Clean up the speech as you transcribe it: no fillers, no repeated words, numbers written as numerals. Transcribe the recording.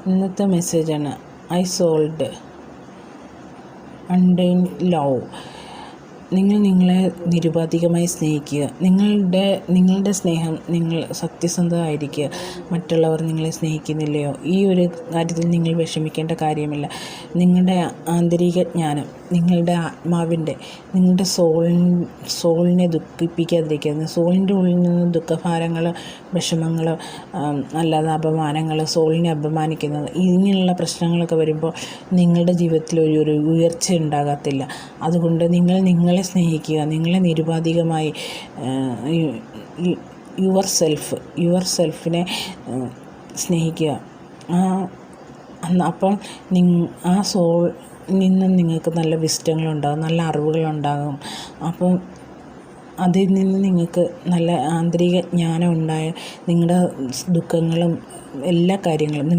ഇന്നത്തെ മെസ്സേജാണ് I sold അൺഡൈൻ love. നിങ്ങൾ നിങ്ങളെ നിരുപാധികമായി സ്നേഹിക്കുക. നിങ്ങളുടെ സ്നേഹം നിങ്ങൾ സത്യസന്ധമായിരിക്കുക. മറ്റുള്ളവർ നിങ്ങളെ സ്നേഹിക്കുന്നില്ലയോ, ഈ ഒരു കാര്യത്തിൽ നിങ്ങൾ വിഷമിക്കേണ്ട കാര്യമില്ല. നിങ്ങളുടെ ആന്തരിക ജ്ഞാനം, നിങ്ങളുടെ ആത്മാവിൻ്റെ, നിങ്ങളുടെ സോളിനെ ദുഃഖിപ്പിക്കാതിരിക്കുക. സോളിൻ്റെ ഉള്ളിൽ നിന്ന് ദുഃഖഭാരങ്ങൾ, വിഷമങ്ങൾ, അല്ലാതെ അപമാനങ്ങൾ, സോളിനെ അപമാനിക്കുന്നത്, ഇങ്ങനെയുള്ള പ്രശ്നങ്ങളൊക്കെ വരുമ്പോൾ നിങ്ങളുടെ ജീവിതത്തിൽ ഒരു ഉയർച്ച ഉണ്ടാകത്തില്ല. അതുകൊണ്ട് നിങ്ങളെ സ്നേഹിക്കുക. നിങ്ങളെ നിരുപാധികമായി യുവർ സെൽഫിനെ സ്നേഹിക്കുക. അപ്പം ആ സോൾ നിന്നും നിങ്ങൾക്ക് നല്ല വിസ്റ്റങ്ങളുണ്ടാകും, നല്ല അറിവുകളുണ്ടാകും. അപ്പം അതിൽ നിന്ന് നിങ്ങൾക്ക് നല്ല ആന്തരിക ജ്ഞാനം ഉണ്ടായ നിങ്ങളുടെ ദുഃഖങ്ങളും എല്ലാ കാര്യങ്ങളും